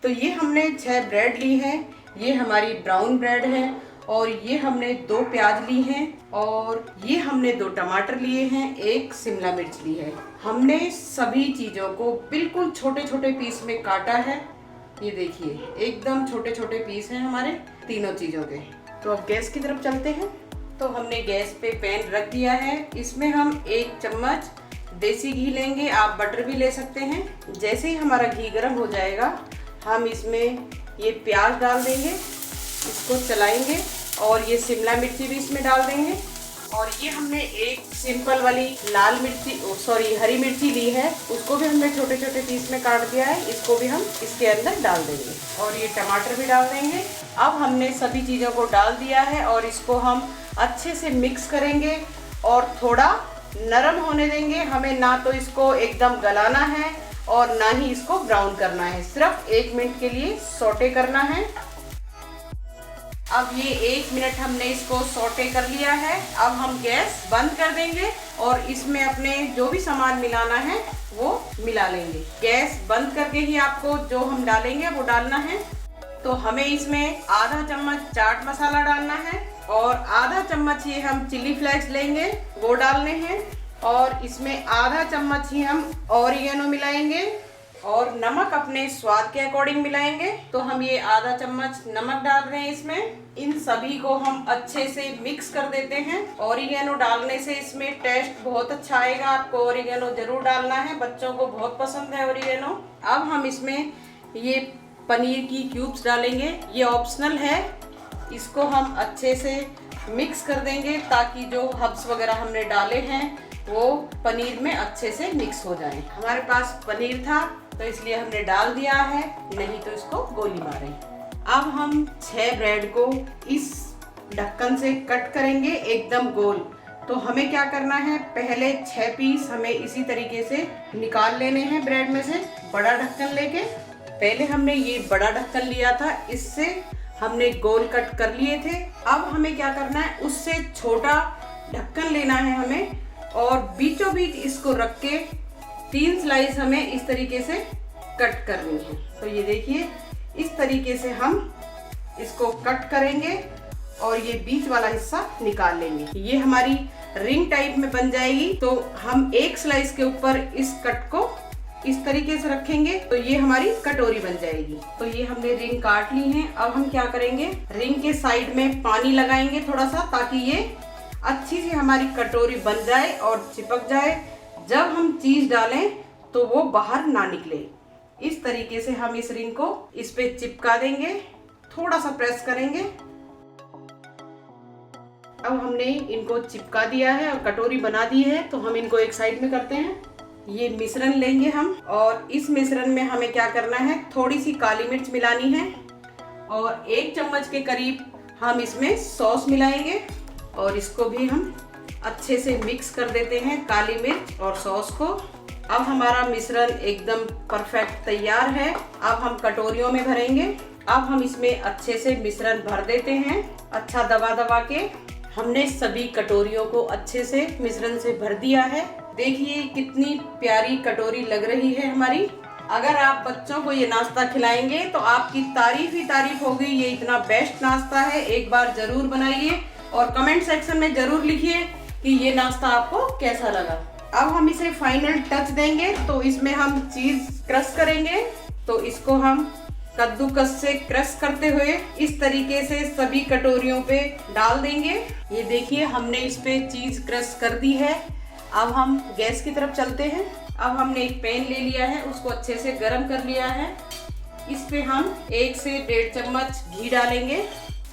तो ये हमने 6 ब्रेड ली है। ये हमारी ब्राउन ब्रेड है और ये हमने 2 प्याज ली हैं और ये हमने 2 टमाटर लिए हैं, 1 शिमला मिर्च ली है। हमने सभी चीज़ों को बिल्कुल छोटे छोटे पीस में काटा है। ये देखिए एकदम छोटे छोटे पीस हैं हमारे तीनों चीज़ों के। तो अब गैस की तरफ चलते हैं। तो हमने गैस पे पैन रख दिया है। इसमें हम 1 चम्मच देसी घी लेंगे, आप बटर भी ले सकते हैं। जैसे ही हमारा घी गर्म हो जाएगा हम इसमें ये प्याज डाल देंगे, इसको चलाएंगे और ये शिमला मिर्ची भी इसमें डाल देंगे। और ये हमने एक सिंपल वाली लाल मिर्ची हरी मिर्ची ली है, उसको भी हमने छोटे छोटे पीस में काट दिया है, इसको भी हम इसके अंदर डाल देंगे और ये टमाटर भी डाल देंगे। अब हमने सभी चीज़ों को डाल दिया है और इसको हम अच्छे से मिक्स करेंगे और थोड़ा नरम होने देंगे। हमें ना तो इसको एकदम गलाना है और ना ही इसको ब्राउन करना है, सिर्फ 1 मिनट के लिए सौटे करना है। अब ये 1 मिनट हमने इसको सौटे कर लिया है। अब हम गैस बंद कर देंगे और इसमें अपने जो भी सामान मिलाना है वो मिला लेंगे। गैस बंद करके ही आपको जो हम डालेंगे वो डालना है। तो हमें इसमें आधा चम्मच चाट मसाला डालना है और आधा चम्मच ये हम चिली फ्लेक्स लेंगे, वो डालने हैं। और इसमें आधा चम्मच ही हम ऑरिगेनो मिलाएंगे और नमक अपने स्वाद के अकॉर्डिंग मिलाएंगे। तो हम ये आधा चम्मच नमक डाल रहे हैं इसमें। इन सभी को हम अच्छे से मिक्स कर देते हैं। ऑरिगेनो डालने से इसमें टेस्ट बहुत अच्छा आएगा, आपको ऑरिगेनो जरूर डालना है, बच्चों को बहुत पसंद है ऑरिगेनो। अब हम इसमें ये पनीर की क्यूब्स डालेंगे, ये ऑप्शनल है। इसको हम अच्छे से मिक्स कर देंगे ताकि जो हब्स वगैरह हमने डाले हैं वो पनीर में अच्छे से मिक्स हो जाए। हमारे पास पनीर था तो इसलिए हमने डाल दिया है, नहीं तो इसको गोली मारें। अब हम 6 ब्रेड को इस ढक्कन से कट करेंगे एकदम गोल। तो हमें क्या करना है, पहले 6 पीस हमें इसी तरीके से निकाल लेने हैं ब्रेड में से, बड़ा ढक्कन लेके। पहले हमने ये बड़ा ढक्कन लिया था, इससे हमने गोल कट कर लिए थे। अब हमें क्या करना है, उससे छोटा ढक्कन लेना है हमें और बीचों बीच इसको रख के 3 स्लाइस हमें इस तरीके से कट करनी है। तो ये देखिए इस तरीके से हम इसको कट करेंगे और ये बीच वाला हिस्सा निकाल लेंगे। ये हमारी रिंग टाइप में बन जाएगी। तो हम 1 स्लाइस के ऊपर इस कट को इस तरीके से रखेंगे तो ये हमारी कटोरी बन जाएगी। तो ये हमने रिंग काट ली है। अब हम क्या करेंगे, रिंग के साइड में पानी लगाएंगे थोड़ा सा, ताकि ये अच्छी सी हमारी कटोरी बन जाए और चिपक जाए। जब हम चीज डालें तो वो बाहर ना निकले। इस तरीके से हम इस रिंग को इस पे चिपका देंगे, थोड़ा सा प्रेस करेंगे। अब हमने इनको चिपका दिया है और कटोरी बना दी है। तो हम इनको एक साइड में करते हैं। ये मिश्रण लेंगे हम और इस मिश्रण में हमें क्या करना है, थोड़ी सी काली मिर्च मिलानी है और 1 चम्मच के करीब हम इसमें सॉस मिलाएंगे और इसको भी हम अच्छे से मिक्स कर देते हैं, काली मिर्च और सॉस को। अब हमारा मिश्रण एकदम परफेक्ट तैयार है। अब हम कटोरियों में भरेंगे। अब हम इसमें अच्छे से मिश्रण भर देते हैं, अच्छा दबा दबा के। हमने सभी कटोरियों को अच्छे से मिश्रण से भर दिया है। देखिए कितनी प्यारी कटोरी लग रही है हमारी। अगर आप बच्चों को ये नाश्ता खिलाएंगे तो आपकी तारीफ ही तारीफ होगी। ये इतना बेस्ट नाश्ता है, एक बार जरूर बनाइए और कमेंट सेक्शन में जरूर लिखिए कि ये नाश्ता आपको कैसा लगा। अब हम इसे फाइनल टच देंगे। तो इसमें हम चीज क्रश करेंगे। तो इसको हम कद्दूकस से क्रश करते हुए इस तरीके से सभी कटोरियों पे डाल देंगे। ये देखिए हमने इस पे चीज क्रश कर दी है। अब हम गैस की तरफ चलते हैं। अब हमने एक पैन ले लिया है, उसको अच्छे से गर्म कर लिया है। इस पे हम 1 से 1.5 चम्मच घी डालेंगे।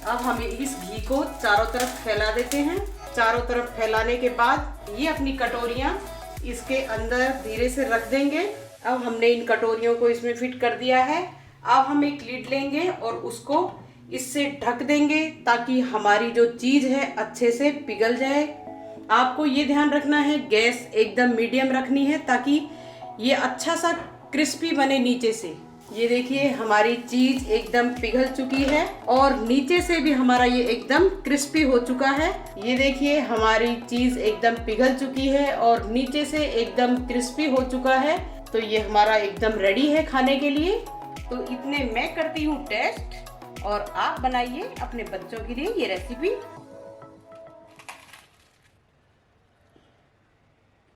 अब हम इस घी को चारों तरफ फैला देते हैं। चारों तरफ फैलाने के बाद ये अपनी कटोरियाँ इसके अंदर धीरे से रख देंगे। अब हमने इन कटोरियों को इसमें फिट कर दिया है। अब हम एक लिड लेंगे और उसको इससे ढक देंगे ताकि हमारी जो चीज़ है अच्छे से पिघल जाए। आपको ये ध्यान रखना है, गैस एकदम मीडियम रखनी है ताकि ये अच्छा सा क्रिस्पी बने नीचे से। ये देखिए हमारी चीज एकदम पिघल चुकी है और नीचे से भी हमारा ये एकदम क्रिस्पी हो चुका है। ये देखिए हमारी चीज एकदम पिघल चुकी है और नीचे से एकदम क्रिस्पी हो चुका है। तो ये हमारा एकदम रेडी है खाने के लिए। तो इतने मैं करती हूँ टेस्ट और आप बनाइए अपने बच्चों के लिए ये रेसिपी